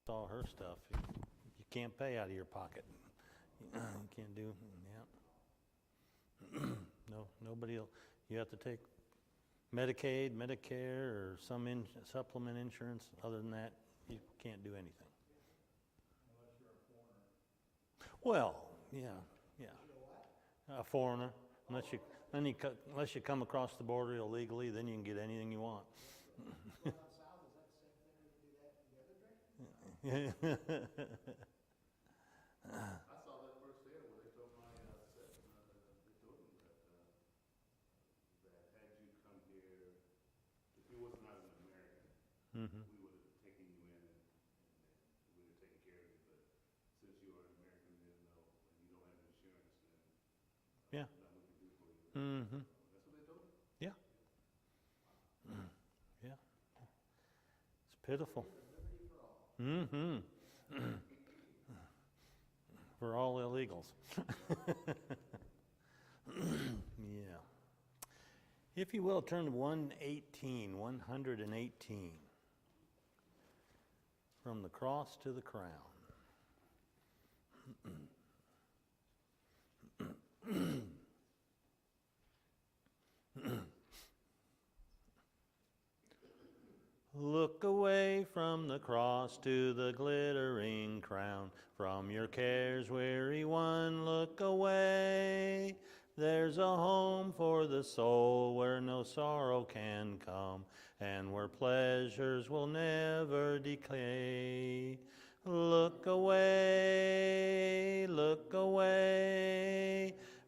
all her stuff. You can't pay out of your pocket. You can't do, yeah. No, nobody will, you have to take Medicaid, Medicare, or some supplement insurance. Other than that, you can't do anything. Unless you're a foreigner. Well, yeah. A foreigner. Unless you come across the border illegally, then you can get anything you want. Down south, is that the same thing we can do that in the other direction? I saw that firsthand when they told my set, they told them that had you come here, if you was not an American, Mm-hmm. we would have taken you in and we would have taken care of you. But since you are an American, then no, and you don't have insurance, then Yeah. nothing we can do for you. Mm-hmm. That's what they told me. Yeah. Yeah. It's pitiful. Mm-hmm. For all illegals. Yeah. If you will, turn to 118. From the cross to the crown. Look away from the cross to the glittering crown. From your cares, weary one, look away. There's a home for the soul where no sorrow can come, and where pleasures will never decay. Look away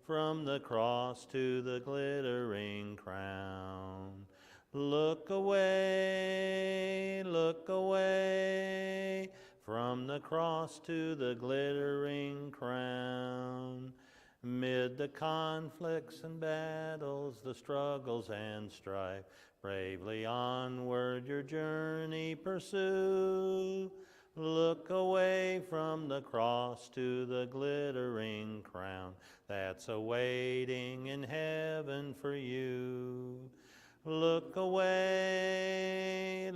from the cross to the glittering crown. Look away from the cross to the glittering crown. Mid the conflicts and battles, the struggles and strife, bravely onward your journey pursue. Look away from the cross to the glittering crown that's awaiting in heaven for you. Look away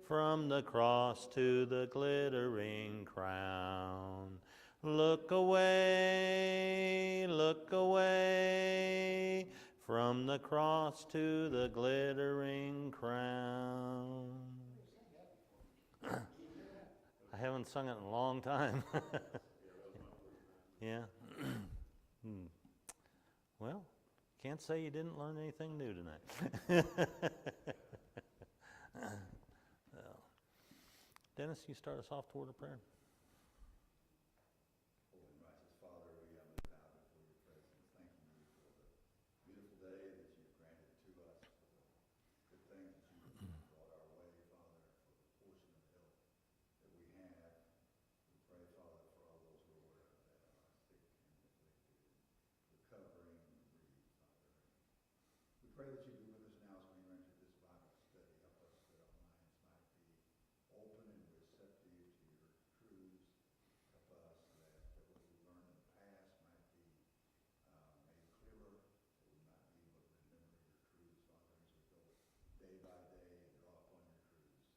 from the cross to the glittering crown. Look away from the cross to the glittering crown. I haven't sung it in a long time. Yeah. Well, can't say you didn't learn anything new tonight. Well, Dennis, you start us off toward a prayer. Holy and righteous Father, we bow before your presence, thanking you for the beautiful day that you've granted to us, for the good things that you've brought our way, Father, for the portion of health that we have. We pray, Father, for all those, Lord, that are sick and afflicted, recovering and bereaved, Father. We pray that you be with us now as we enter into this Bible study. Help us that our minds might be open and receptive to your truths. Help us that what we learned in the past might be made clearer, that we might be able to remember your truths, Father, as we go day by day and draw upon your truths,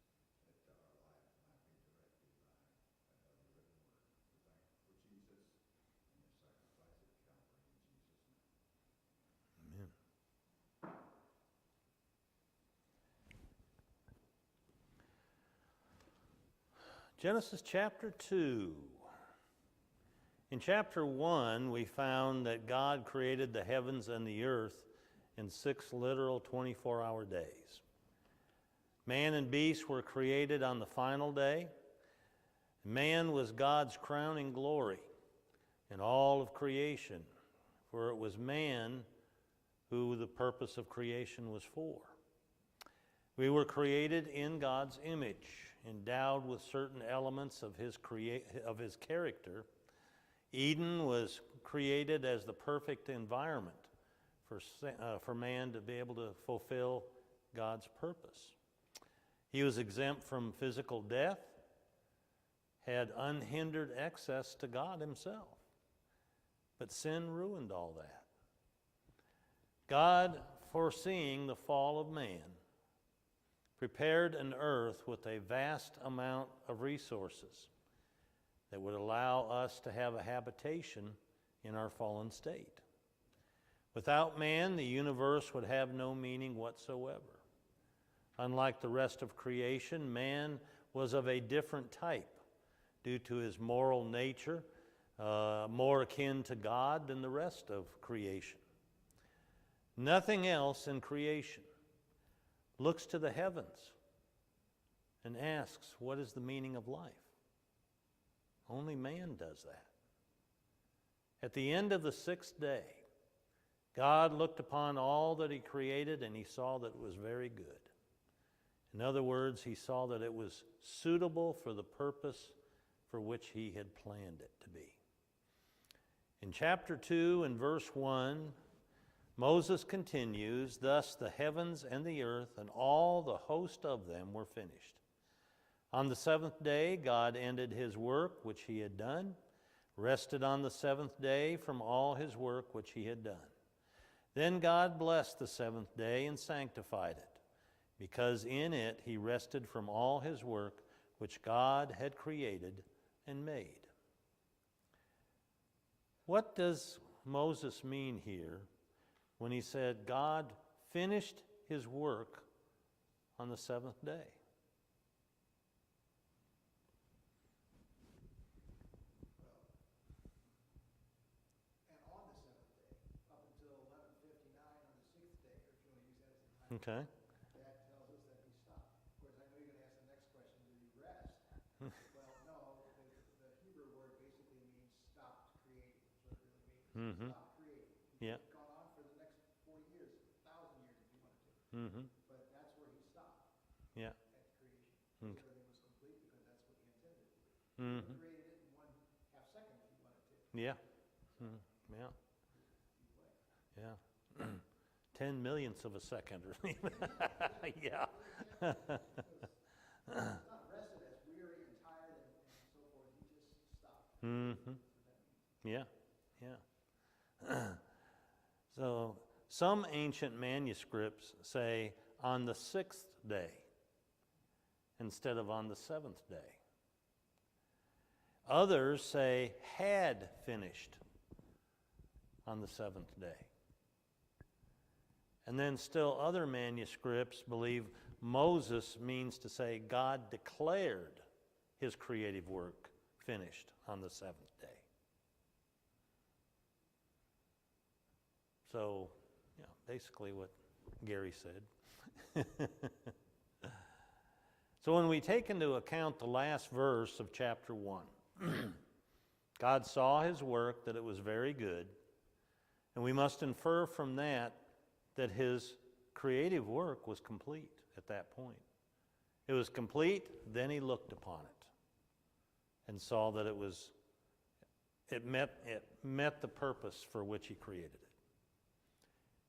that our life might be directed by your written word. We thank you for Jesus and his sacrifice at Calvary in Jesus' name. Amen. Genesis chapter 2. In chapter 1, we found that God created the heavens and the earth in 6 literal 24-hour days. Man and beast were created on the final day. Man was God's crowning glory in all of creation, for it was man who the purpose of creation was for. We were created in God's image, endowed with certain elements of his character. Eden was created as the perfect environment for man to be able to fulfill God's purpose. He was exempt from physical death, had unhindered access to God himself. But sin ruined all that. God, foreseeing the fall of man, prepared an earth with a vast amount of resources that would allow us to have a habitation in our fallen state. Without man, the universe would have no meaning whatsoever. Unlike the rest of creation, man was of a different type due to his moral nature, more akin to God than the rest of creation. Nothing else in creation looks to the heavens and asks, what is the meaning of life? Only man does that. At the end of the sixth day, God looked upon all that he created and he saw that it was very good. In other words, he saw that it was suitable for the purpose for which he had planned it to be. In chapter 2 and verse 1, Moses continues, "Thus the heavens and the earth and all the host of them were finished. On the seventh day, God ended his work which he had done, rested on the seventh day from all his work which he had done. Then God blessed the seventh day and sanctified it, because in it he rested from all his work which God had created and made." What does Moses mean here when he said God finished his work on the seventh day? And on the seventh day, up until 11:59 on the sixth day, or if you want to use that as a time. Okay. That tells us that he stopped. Of course, I know you're going to ask the next question, did he rest? Well, no, the Hebrew word basically means stopped creating. That's what it really means. Mm-hmm. Stopped creating. He Yeah. could have gone on for the next 40 years, 1,000 years if he wanted to. Mm-hmm. But that's where he stopped Yeah. at creation. Okay. Everything was complete because that's what he intended to do. He Mm-hmm. created it in 1/2 second if he wanted to. Yeah. Mm. Yeah. Yeah. 10 millionths of a second or something. Yeah. It's not rested as weary and tired and so forth. He just stopped. Mm-hmm. Yeah. Yeah. So some ancient manuscripts say on the sixth day instead of on the seventh day. Others say had finished on the seventh day. And then still other manuscripts believe Moses means to say God declared his creative work finished on the seventh day. So, yeah, basically what Gary said. So when we take into account the last verse of chapter 1, God saw his work, that it was very good, and we must infer from that that his creative work was complete at that point. It was complete, then he looked upon it and saw that it met the purpose for which he created it.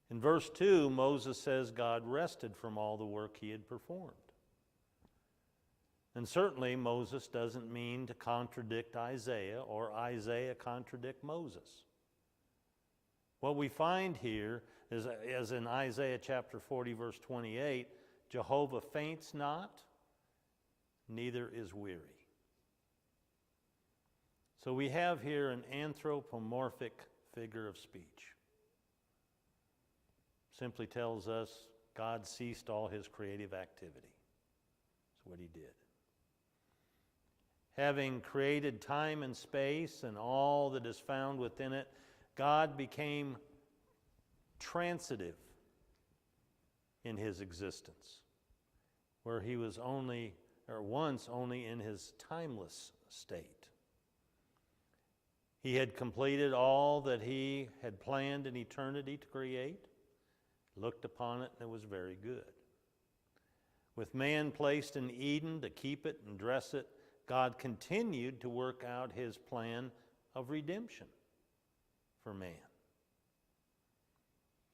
In verse 2, Moses says God rested from all the work he had performed. And certainly Moses doesn't mean to contradict Isaiah or Isaiah contradict Moses. What we find here is, as in Isaiah chapter 40, verse 28, Jehovah faints not, neither is weary. So we have here an anthropomorphic figure of speech. Simply tells us God ceased all his creative activity. That's what he did. Having created time and space and all that is found within it, God became transitive in his existence, where he was once only in his timeless state. He had completed all that he had planned in eternity to create, looked upon it, and it was very good. With man placed in Eden to keep it and dress it, God continued to work out his plan of redemption for man.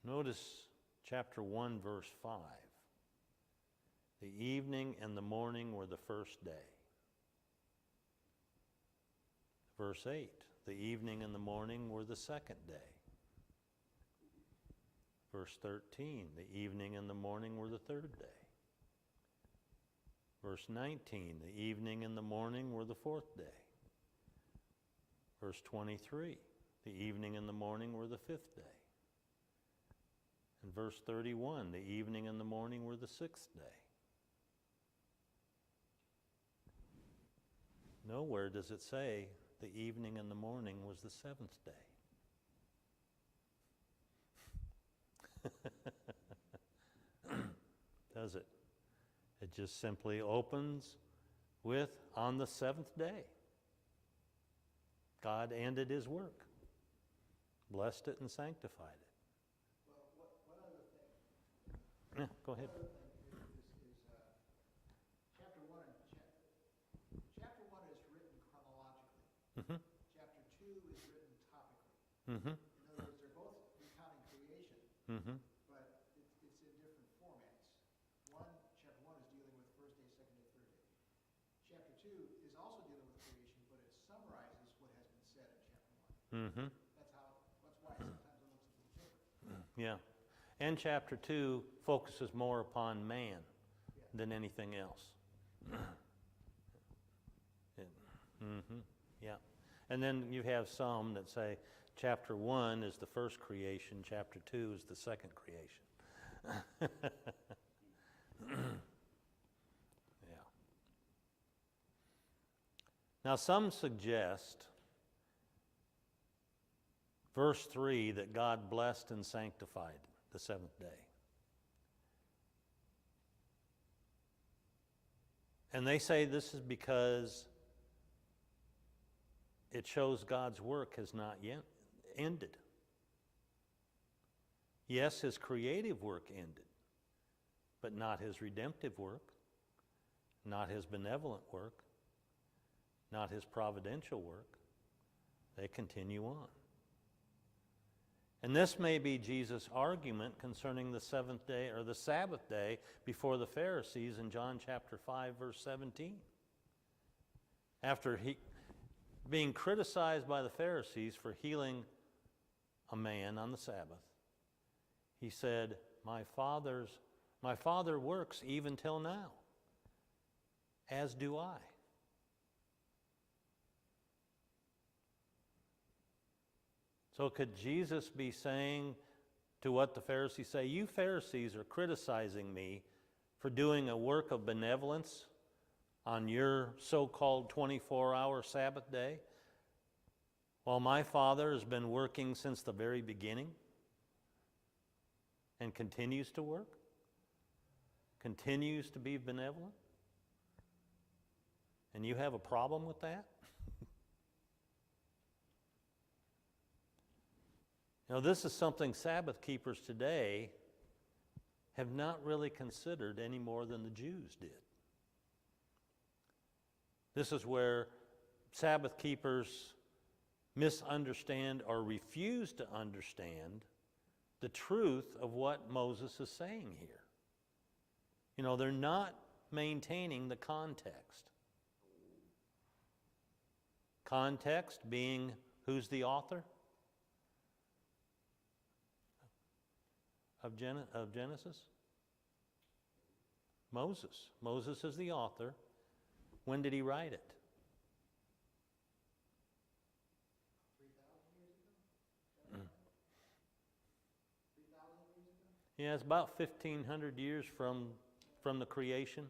Notice chapter 1, verse 5. The evening and the morning were the first day. Verse 8. The evening and the morning were the second day. Verse 13. The evening and the morning were the third day. Verse 19, the evening and the morning were the fourth day. Verse 23, the evening and the morning were the fifth day. And verse 31, the evening and the morning were the sixth day. Nowhere does it say the evening and the morning was the seventh day. Does it? It just simply opens with, on the seventh day, God ended his work, blessed it and sanctified it. Well, one other thing. Yeah, go ahead. One other thing is chapter 1 is written chronologically. Mm-hmm. Chapter 2 is written topically. Mm-hmm. In other words, they're both recounting creation, Mm-hmm. but it's in different formats. Chapter 1 is dealing with first day, second day, third day. Chapter 2 is also dealing with creation, but it summarizes what has been said in chapter 1. Mm-hmm. That's why sometimes it looks a little different. Yeah. And chapter 2 focuses more upon man than anything else. Mm-hmm. Yeah. And then you have some that say chapter 1 is the first creation, chapter 2 is the second creation. Yeah. Now some suggest verse 3 that God blessed and sanctified the seventh day. And they say this is because it shows God's work has not yet ended. Yes, his creative work ended, but not his redemptive work, not his benevolent work, not his providential work. They continue on. And this may be Jesus' argument concerning the seventh day or the Sabbath day before the Pharisees in John chapter 5, verse 17. After being criticized by the Pharisees for healing a man on the Sabbath, he said, my Father works even till now, as do I. So could Jesus be saying to what the Pharisees say, you Pharisees are criticizing me for doing a work of benevolence on your so-called 24-hour Sabbath day, while my Father has been working since the very beginning and continues to work, continues to be benevolent, and you have a problem with that? Now, this is something Sabbath keepers today have not really considered any more than the Jews did. This is where Sabbath keepers misunderstand or refuse to understand the truth of what Moses is saying here. You know, they're not maintaining the context. Context being, who's the author of Genesis? Moses. Moses is the author. When did he write it? 3,000 years ago? 3,000 years ago? Yeah, it's about 1,500 years from the creation.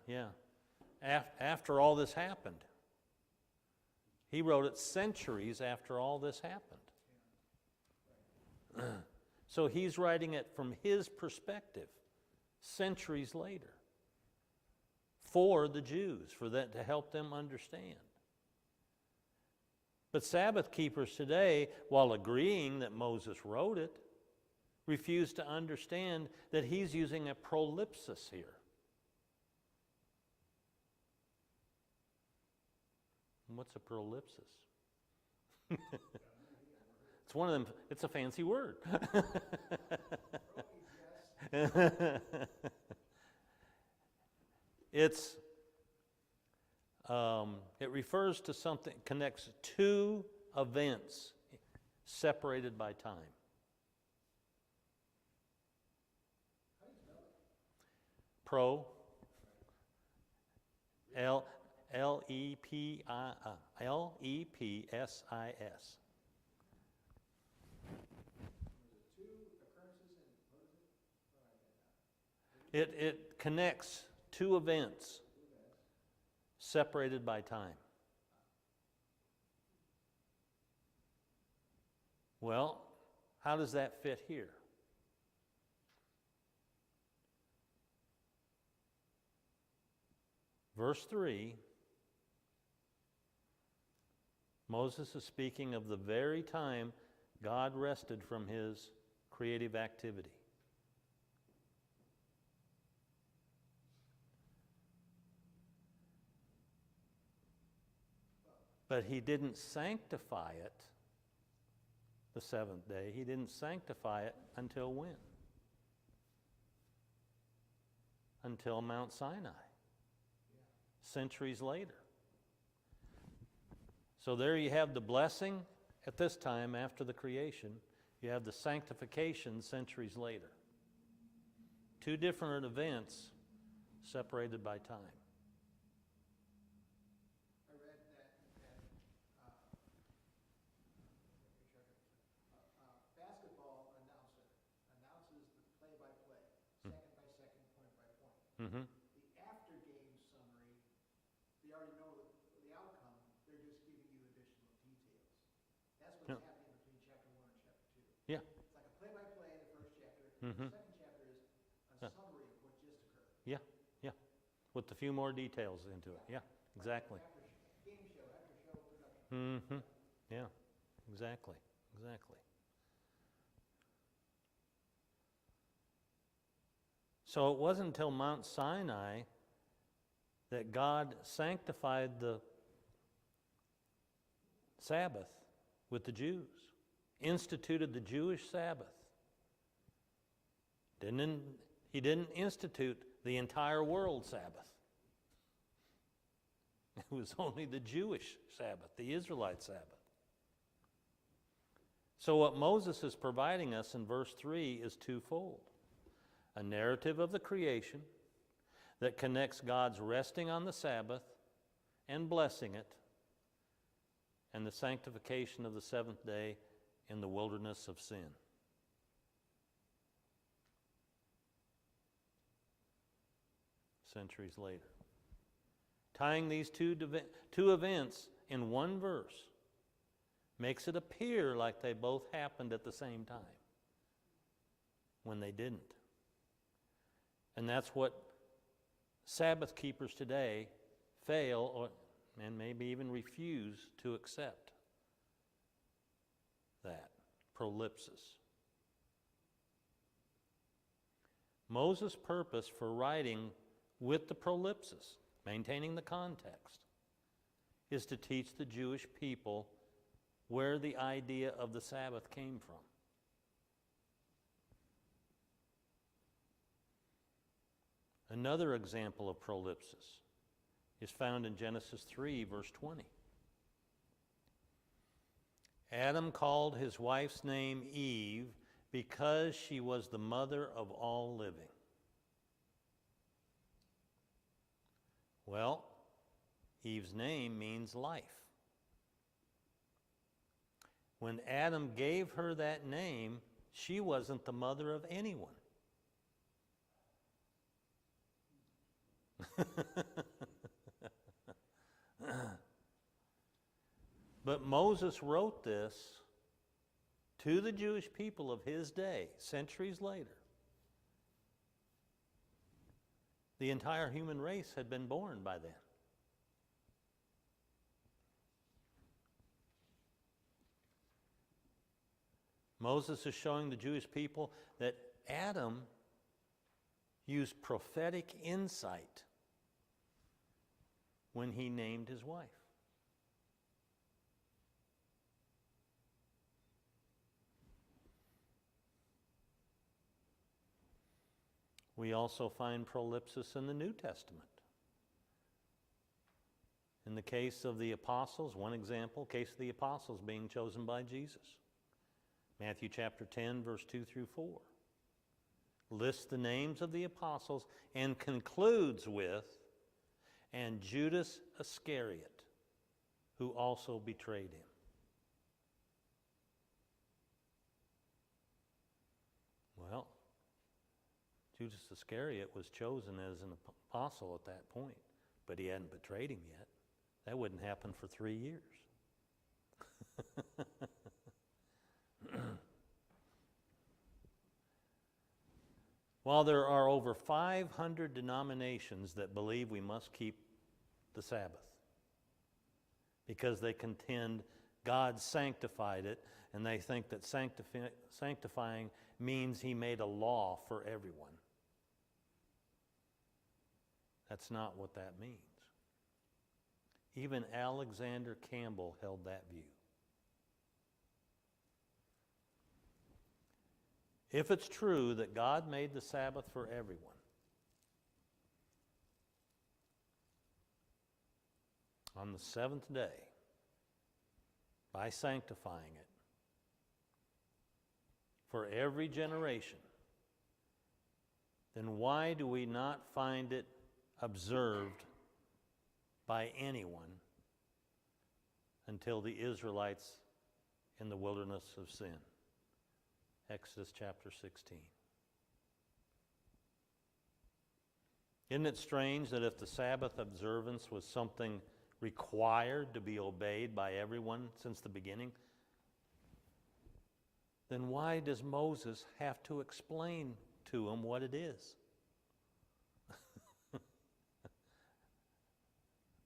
Yeah. After all this happened. He wrote it centuries after all this happened. So he's writing it from his perspective, centuries later, for the Jews, for that to help them understand. But Sabbath keepers today, while agreeing that Moses wrote it, refuse to understand that he's using a prolipsis here. And what's a prolipsis? It's one of them, it's a fancy word. It refers to something, connects two events separated by time. Pro, Lepsis. Two occurrences and what is it? It connects two events separated by time. Well, how does that fit here? Verse 3, Moses is speaking of the very time God rested from his creative activity. But he didn't sanctify it the seventh day. He didn't sanctify it until when? Until Mount Sinai, centuries later. So there you have the blessing at this time after the creation. You have the sanctification centuries later. Two different events separated by time. I read that basketball announcer announces the play-by-play, second by second, point by point. Mm-hmm. The after-game summary, they already know the outcome, they're just giving you additional details. That's what's Yeah. happening between chapter 1 and chapter 2. Yeah. It's like a play-by-play in the first chapter. Mhm. The second chapter is Yeah. a summary of what just occurred. Yeah, yeah. With a few more details into it. Yeah, exactly. After game show, after show production. Mm-hmm. Yeah, exactly. Exactly. So it wasn't until Mount Sinai that God sanctified the Sabbath with the Jews, instituted the Jewish Sabbath. He didn't institute the entire world Sabbath. It was only the Jewish Sabbath, the Israelite Sabbath. So what Moses is providing us in verse 3 is twofold. A narrative of the creation that connects God's resting on the Sabbath and blessing it, and the sanctification of the seventh day in the wilderness of sin. Centuries later. Tying these two events in one verse makes it appear like they both happened at the same time, when they didn't. And that's what Sabbath keepers today fail and maybe even refuse to accept. That prolipsis. Moses' purpose for writing with the prolipsis, maintaining the context, is to teach the Jewish people where the idea of the Sabbath came from. Another example of prolipsis is found in Genesis 3, verse 20. Adam called his wife's name Eve because she was the mother of all living. Well, Eve's name means life. When Adam gave her that name, she wasn't the mother of anyone. But Moses wrote this to the Jewish people of his day, centuries later. The entire human race had been born by then. Moses is showing the Jewish people that Adam used prophetic insight when he named his wife. We also find prolipsis in the New Testament. In the case of the apostles, one example, case of the apostles being chosen by Jesus. Matthew chapter 10, verse 2 through 4. Lists the names of the apostles and concludes with, and Judas Iscariot, who also betrayed him. Well, Judas Iscariot was chosen as an apostle at that point, but he hadn't betrayed him yet. That wouldn't happen for 3 years. While there are over 500 denominations that believe we must keep the Sabbath because they contend God sanctified it, and they think that sanctifying means he made a law for everyone. That's not what that means. Even Alexander Campbell held that view. If it's true that God made the Sabbath for everyone, on the seventh day, by sanctifying it, for every generation, then why do we not find it observed by anyone until the Israelites in the wilderness of sin? Exodus chapter 16. Isn't it strange that if the Sabbath observance was something required to be obeyed by everyone since the beginning, then why does Moses have to explain to them what it is?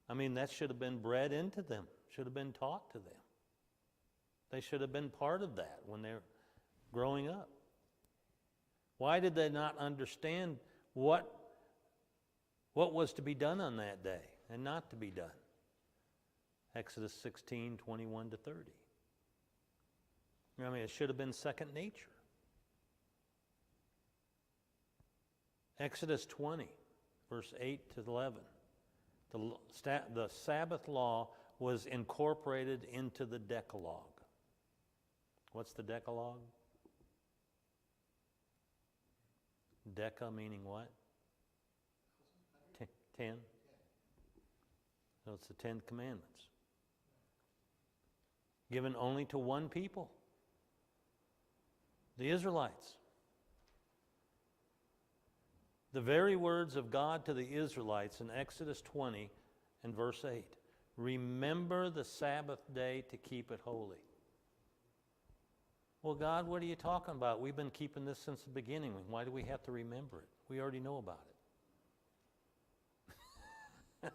I mean, that should have been bred into them, should have been taught to them. They should have been part of that when they're growing up. Why did they not understand what was to be done on that day and not to be done? Exodus 16, 21 to 30. I mean, it should have been second nature. Exodus 20, verse 8 to 11. The Sabbath law was incorporated into the Decalogue. What's the Decalogue? Deca meaning what? 10. So it's the 10 Commandments. Given only to one people, the Israelites. The very words of God to the Israelites in Exodus 20 and verse 8. Remember the Sabbath day to keep it holy. Well, God, what are you talking about? We've been keeping this since the beginning. Why do we have to remember it? We already know about it.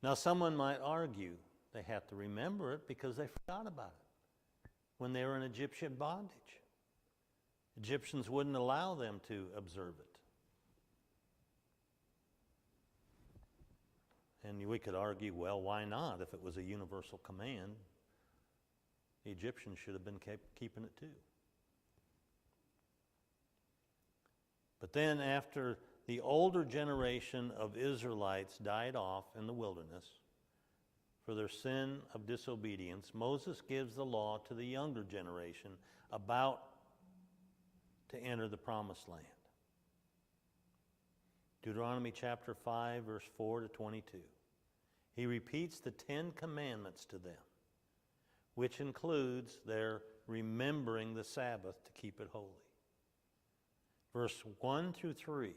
Now, someone might argue they have to remember it because they forgot about it when they were in Egyptian bondage. Egyptians wouldn't allow them to observe it. And we could argue, well, why not? If it was a universal command, the Egyptians should have been keeping it too. But then after the older generation of Israelites died off in the wilderness for their sin of disobedience, Moses gives the law to the younger generation about to enter the promised land. Deuteronomy chapter 5, verse 4 to 22. He repeats the 10 Commandments to them, which includes their remembering the Sabbath to keep it holy. Verse 1 through 3,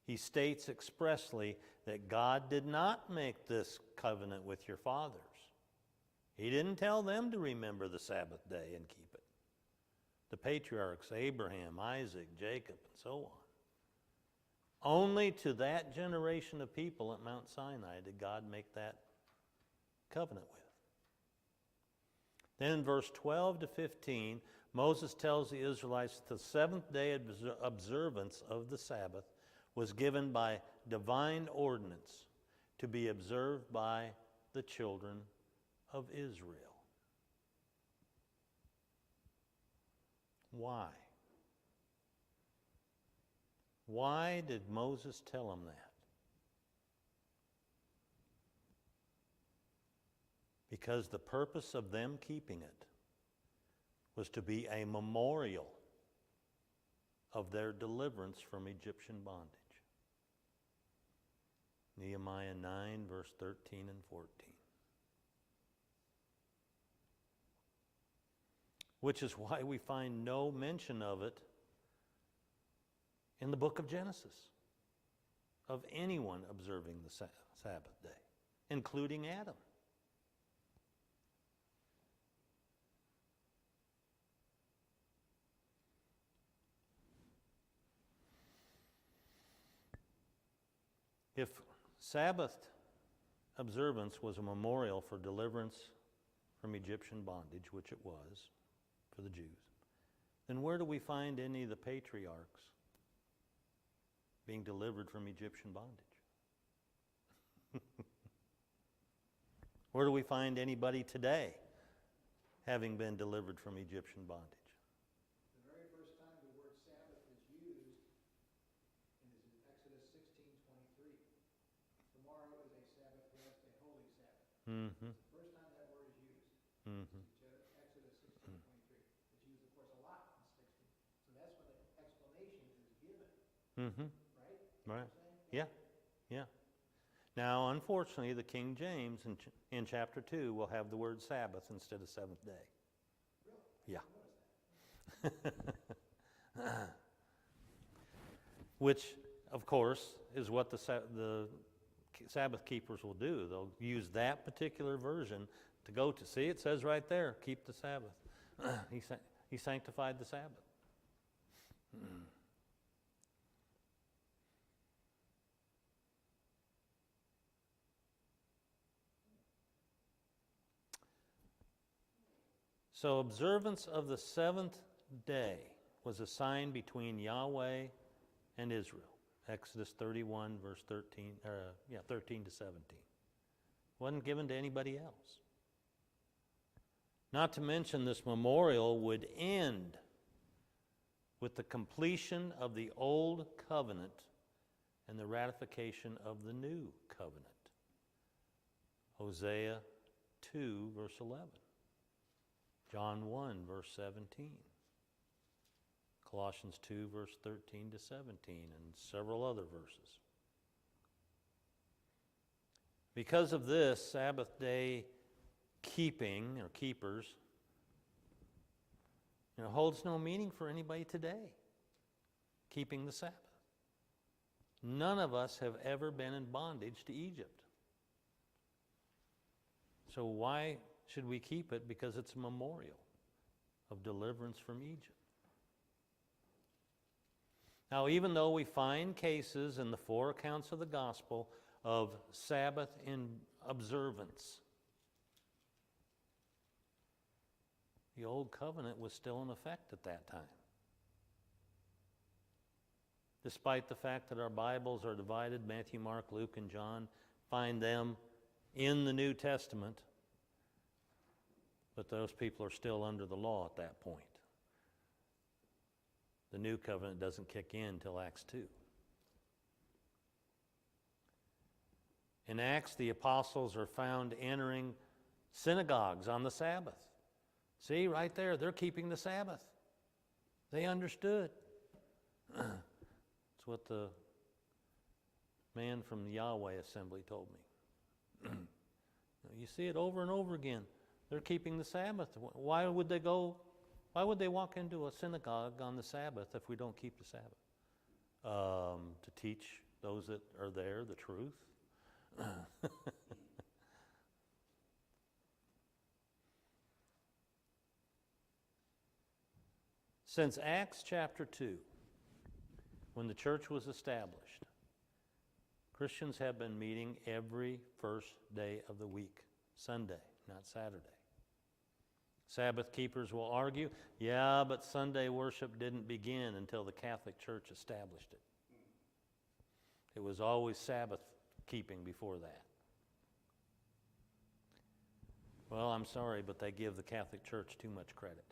he states expressly that God did not make this covenant with your fathers. He didn't tell them to remember the Sabbath day and keep it. The patriarchs, Abraham, Isaac, Jacob, and so on. Only to that generation of people at Mount Sinai did God make that covenant with. Then in verse 12 to 15, Moses tells the Israelites that the seventh day observance of the Sabbath was given by divine ordinance to be observed by the children of Israel. Why? Why did Moses tell them that? Because the purpose of them keeping it was to be a memorial of their deliverance from Egyptian bondage. Nehemiah 9, verse 13 and 14. Which is why we find no mention of it in the book of Genesis, of anyone observing the Sabbath day, including Adam. If Sabbath observance was a memorial for deliverance from Egyptian bondage, which it was for the Jews, then where do we find any of the patriarchs being delivered from Egyptian bondage? Where do we find anybody today having been delivered from Egyptian bondage? The very first time the word Sabbath is used is in Exodus 16:23. Tomorrow is a Sabbath rest, a holy Sabbath. Mm-hmm. It's the first time that word is used. Mm-hmm. Exodus 16:23. It's used, of course, a lot in 16. So that's when the explanation is given, Mm-hmm. right? Right. Yeah. Yeah. Now, unfortunately, the King James in chapter 2 will have the word Sabbath instead of seventh day. Really? Yeah. Which, of course, is what the Sabbath keepers will do. They'll use that particular version to go to. See, it says right there, keep the Sabbath. He sanctified the Sabbath. So observance of the seventh day was a sign between Yahweh and Israel. Exodus 31, verse 13 to 17. Wasn't given to anybody else. Not to mention, this memorial would end with the completion of the old covenant and the ratification of the new covenant. Hosea 2, verse 11. John 1, verse 17. Colossians 2, verse 13 to 17, and several other verses. Because of this, Sabbath day keeping, or keepers, holds no meaning for anybody today, keeping the Sabbath. None of us have ever been in bondage to Egypt. So why should we keep it? Because it's a memorial of deliverance from Egypt. Now, even though we find cases in the 4 accounts of the gospel of Sabbath in observance, the old covenant was still in effect at that time. Despite the fact that our Bibles are divided, Matthew, Mark, Luke, and John, find them in the New Testament, but those people are still under the law at that point. The new covenant doesn't kick in until Acts 2. In Acts, the apostles are found entering synagogues on the Sabbath. See, right there, they're keeping the Sabbath. They understood. That's what the man from the Yahweh Assembly told me. You see it over and over again. They're keeping the Sabbath. Why would they walk into a synagogue on the Sabbath if we don't keep the Sabbath? To teach those that are there the truth. Since Acts chapter 2, when the church was established, Christians have been meeting every first day of the week, Sunday, not Saturday. Sabbath keepers will argue, yeah, but Sunday worship didn't begin until the Catholic Church established it. It was always Sabbath keeping before that. Well, I'm sorry, but they give the Catholic Church too much credit.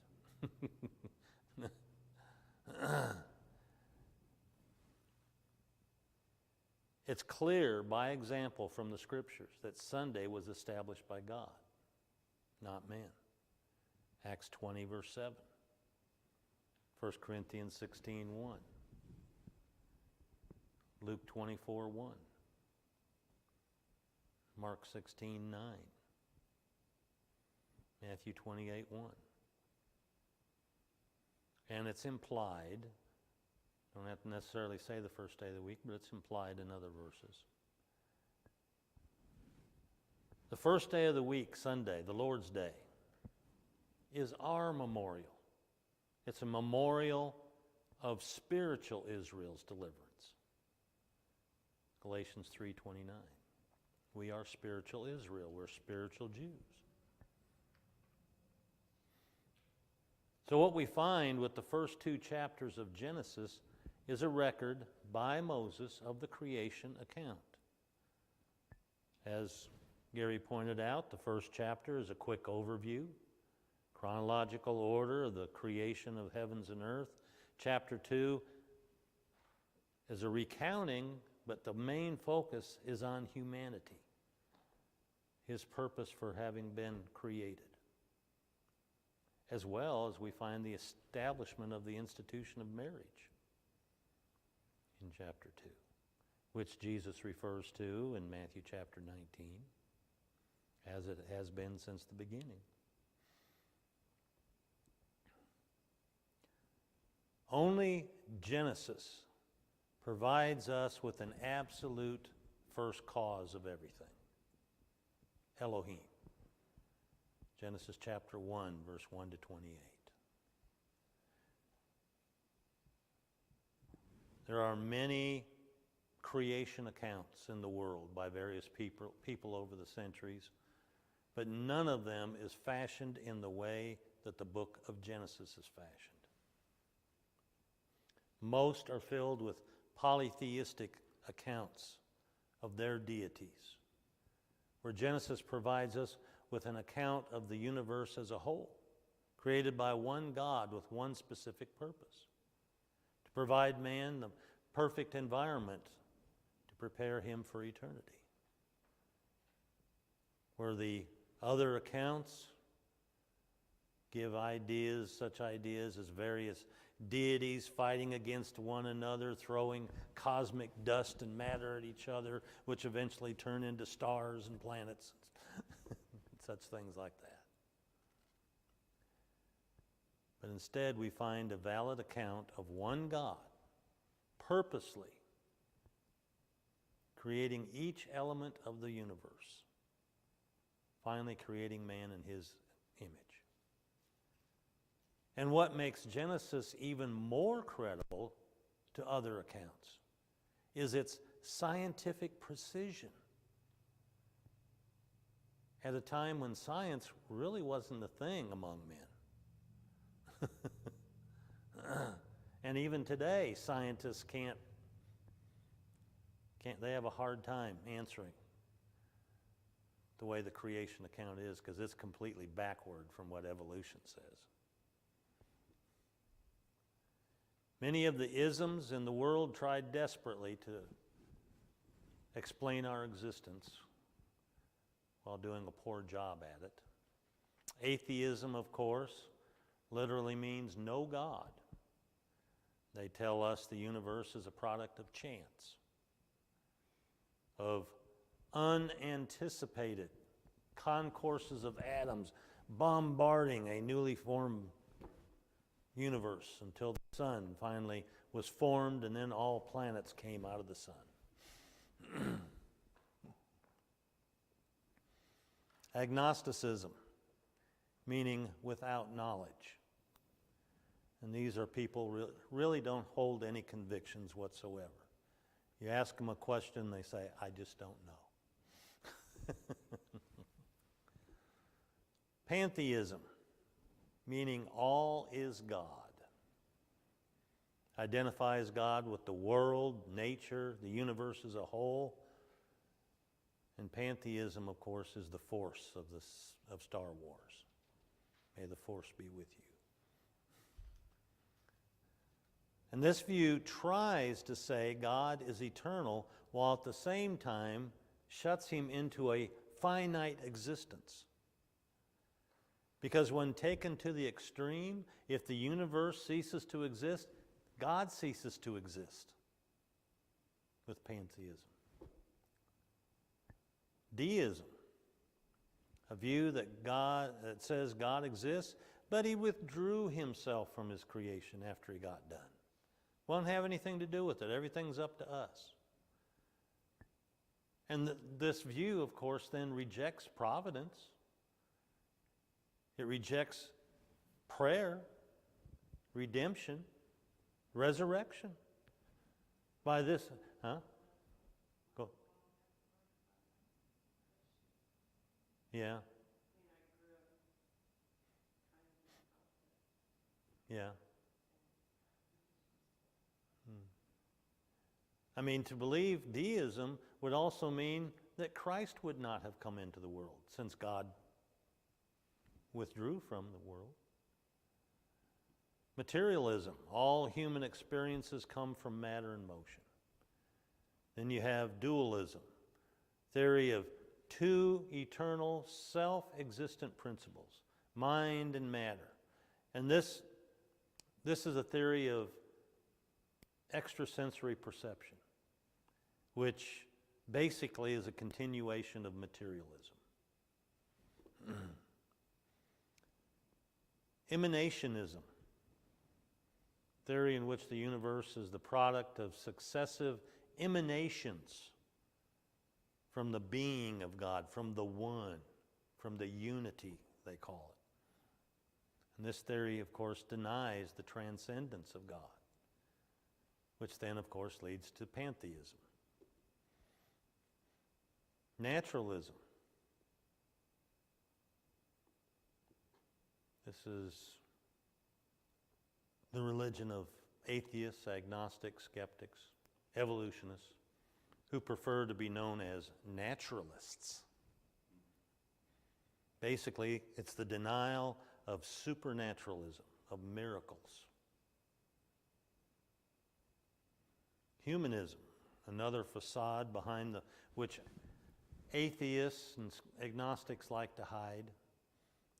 It's clear by example from the Scriptures that Sunday was established by God, not man. Acts 20, verse 7. 1 Corinthians 16:1. Luke 24:1. Mark 16:9. Matthew 28:1. And it's implied, don't have to necessarily say the first day of the week, but it's implied in other verses. The first day of the week, Sunday, the Lord's Day, is our memorial. It's a memorial of spiritual Israel's deliverance. Galatians 3:29. We are spiritual Israel. We're spiritual Jews. So what we find with the first 2 chapters of Genesis is a record by Moses of the creation account. As Gary pointed out, the first chapter is a quick overview, chronological order of the creation of heavens and earth. Chapter 2 is a recounting, but the main focus is on humanity, his purpose for having been created, as well as we find the establishment of the institution of marriage in chapter 2, which Jesus refers to in Matthew chapter 19, as it has been since the beginning. Only Genesis provides us with an absolute first cause of everything, Elohim. Genesis chapter 1, verse 1 to 28. There are many creation accounts in the world by various people over the centuries, but none of them is fashioned in the way that the book of Genesis is fashioned. Most are filled with polytheistic accounts of their deities, where Genesis provides us with an account of the universe as a whole, created by one God with one specific purpose: to provide man the perfect environment to prepare him for eternity. Where the other accounts give such ideas as various deities fighting against one another, throwing cosmic dust and matter at each other, which eventually turn into stars and planets, such things like that. But instead, we find a valid account of one God purposely creating each element of the universe, finally creating man in his image. And what makes Genesis even more credible to other accounts is its scientific precision. At a time when science really wasn't a thing among men. And even today, scientists can't, they have a hard time answering the way the creation account is, because it's completely backward from what evolution says. Many of the isms in the world tried desperately to explain our existence while doing a poor job at it. Atheism, of course, literally means no God. They tell us the universe is a product of chance, of unanticipated concourses of atoms bombarding a newly formed universe until the sun finally was formed, and then all planets came out of the sun. Agnosticism, meaning without knowledge. And these are people really don't hold any convictions whatsoever. You ask them a question, they say, I just don't know. Pantheism, meaning all is God. Identifies God with the world, nature, the universe as a whole. And pantheism, of course, is the Force of Star Wars. May the Force be with you. And this view tries to say God is eternal, while at the same time shuts him into a finite existence. Because when taken to the extreme, if the universe ceases to exist, God ceases to exist with pantheism. Deism, a view that says God exists, but he withdrew himself from his creation after he got done. Won't have anything to do with it. Everything's up to us. And this view, of course, then rejects providence. It rejects prayer, redemption, resurrection. By this, Go. Yeah. Yeah. I mean, to believe deism would also mean that Christ would not have come into the world, since God withdrew from the world. Materialism, all human experiences come from matter and motion. Then you have dualism, theory of two eternal self-existent principles, mind and matter. And this is a theory of extrasensory perception, which basically is a continuation of materialism. Emanationism, theory in which the universe is the product of successive emanations from the being of God, from the one, from the unity, they call it. And this theory, of course, denies the transcendence of God, which then, of course, leads to pantheism. Naturalism. This is the religion of atheists, agnostics, skeptics, evolutionists, who prefer to be known as naturalists. Basically, it's the denial of supernaturalism, of miracles. Humanism, another facade behind which atheists and agnostics like to hide.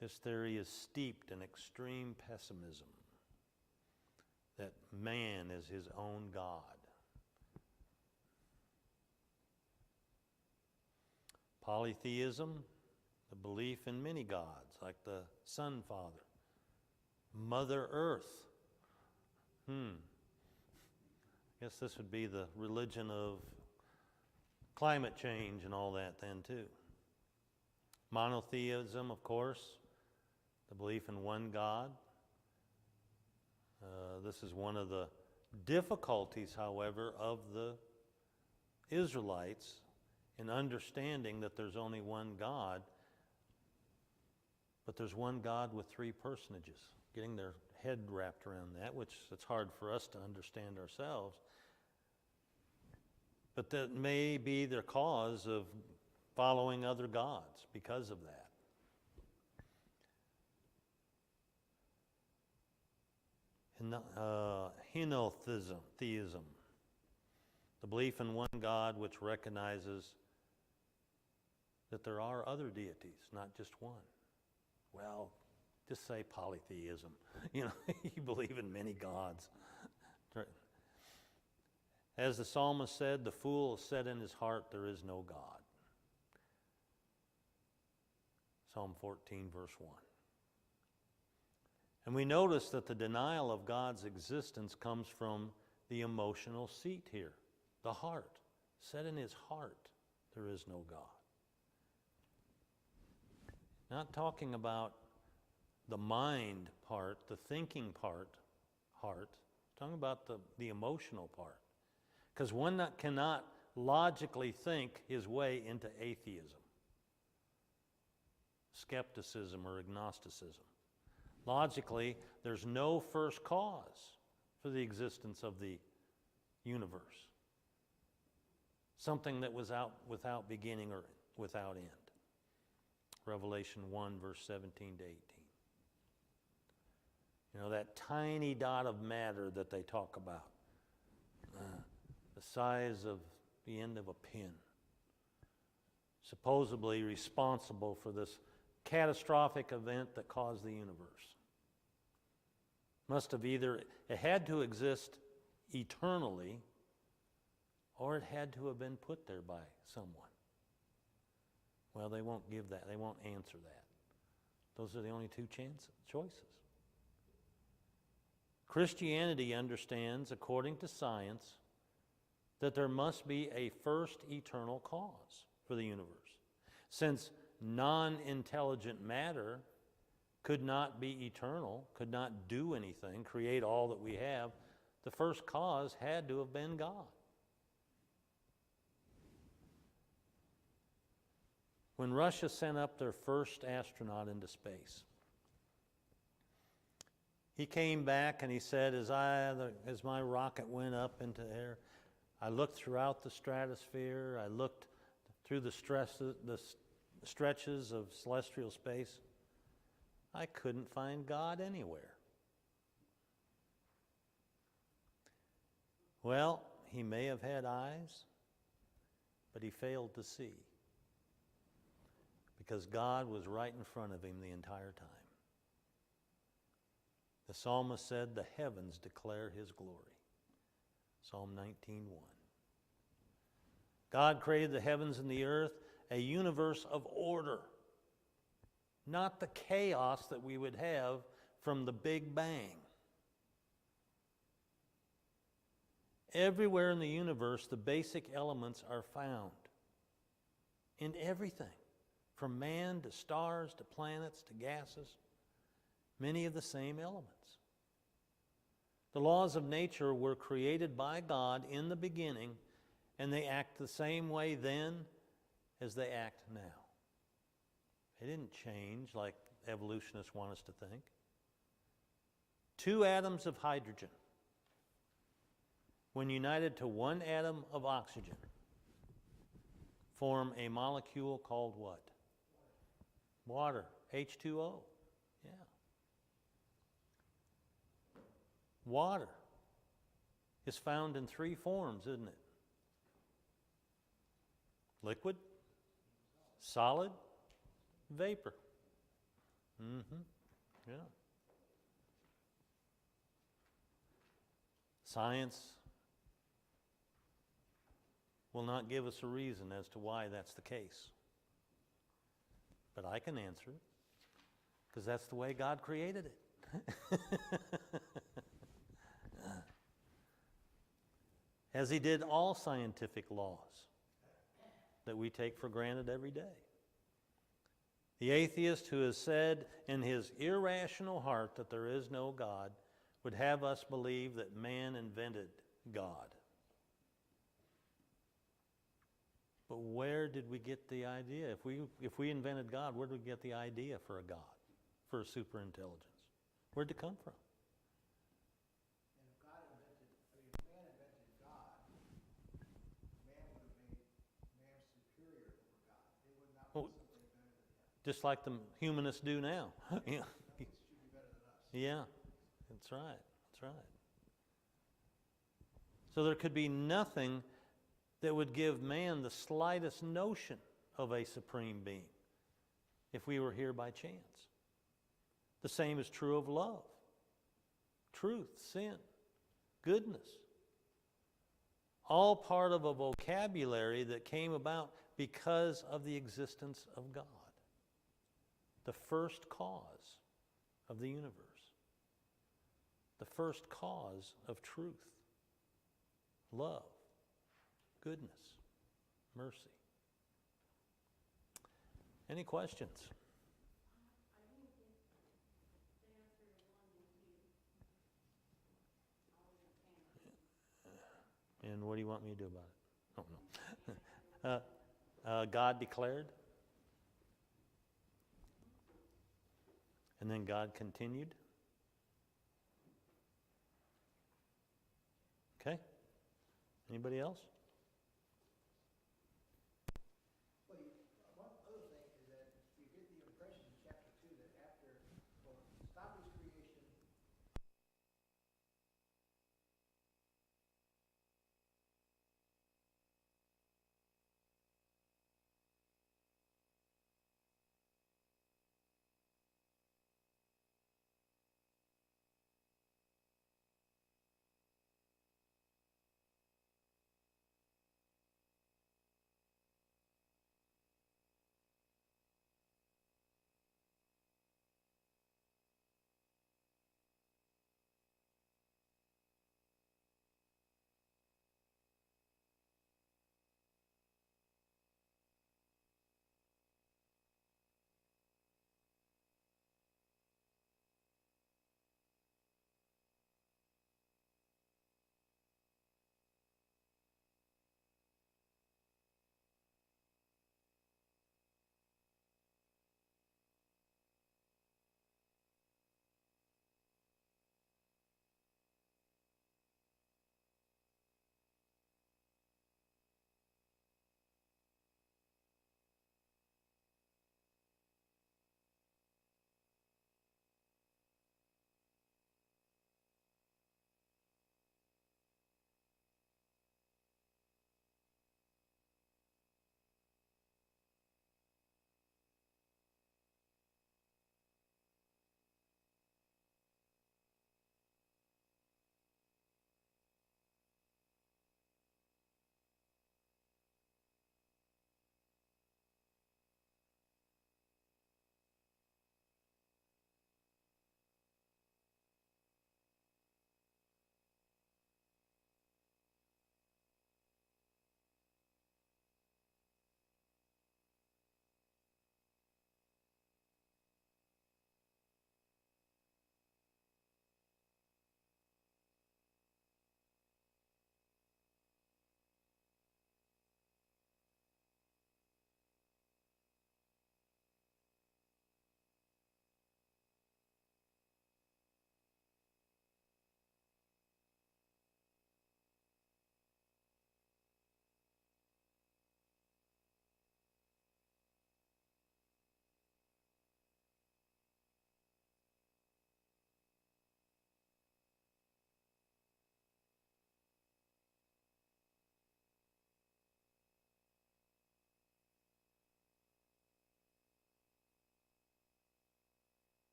This theory is steeped in extreme pessimism, that man is his own God. Polytheism, the belief in many gods, like the Sun Father, Mother Earth. I guess this would be the religion of climate change and all that then too. Monotheism, of course, the belief in one God. This is one of the difficulties, however, of the Israelites in understanding that there's only one God, but there's one God with three personages. Getting their head wrapped around that, which it's hard for us to understand ourselves. But that may be their cause of following other gods because of that. Henotheism, the belief in one God which recognizes that there are other deities, not just one. Well, just say polytheism. You believe in many gods. As the psalmist said, the fool has said in his heart, there is no God. Psalm 14, verse 1. And we notice that the denial of God's existence comes from the emotional seat here, the heart. Said in his heart, there is no God. Not talking about the mind part, the thinking part, heart. Talking about the emotional part. Because one cannot logically think his way into atheism, skepticism, or agnosticism. Logically, there's no first cause for the existence of the universe. Something that was without beginning or without end. Revelation 1, verse 17 to 18. That tiny dot of matter that they talk about. The size of the end of a pin. Supposedly responsible for this catastrophic event that caused the universe. Must have either, it had to exist eternally, or it had to have been put there by someone. Well, they won't give that. They won't answer that. Those are the only two choices. Christianity understands, according to science, that there must be a first eternal cause for the universe. Since non-intelligent matter could not be eternal, could not do anything, create all that we have, the first cause had to have been God. When Russia sent up their first astronaut into space, he came back and he said, as my rocket went up into the air, I looked throughout the stratosphere, I looked through the stretches of celestial space. I couldn't find God anywhere. Well, he may have had eyes, but he failed to see, because God was right in front of him the entire time. The psalmist said, the heavens declare his glory. Psalm 19:1. God created the heavens and the earth, a universe of order, not the chaos that we would have from the Big Bang. Everywhere in the universe, the basic elements are found. In everything, from man to stars to planets to gases, many of the same elements. The laws of nature were created by God in the beginning, and they act the same way then as they act now. They didn't change like evolutionists want us to think. 2 atoms of hydrogen, when united to 1 atom of oxygen, form a molecule called what? Water, H2O. Yeah. Water is found in 3 forms, isn't it? Liquid, solid, vapor. Yeah. Science will not give us a reason as to why that's the case. But I can answer it, because that's the way God created it. As he did all scientific laws that we take for granted every day. The atheist who has said in his irrational heart that there is no God would have us believe that man invented God. But where did we get the idea? If we invented God, where did we get the idea for a God, for a superintelligence? Where'd it come from? And if God invented, if man invented God, man would have made man superior over God. They would not Well, want something better than him. Just like the humanists do now. Yeah. Nothing should be better than us. Yeah, that's right. That's right. So there could be nothing that would give man the slightest notion of a supreme being if we were here by chance. The same is true of love, truth, sin, goodness. All part of a vocabulary that came about because of the existence of God, the first cause of the universe, the first cause of truth, love, goodness, mercy. Any questions? And what do you want me to do about it? Oh, no. God declared. And then God continued. Okay? Anybody else?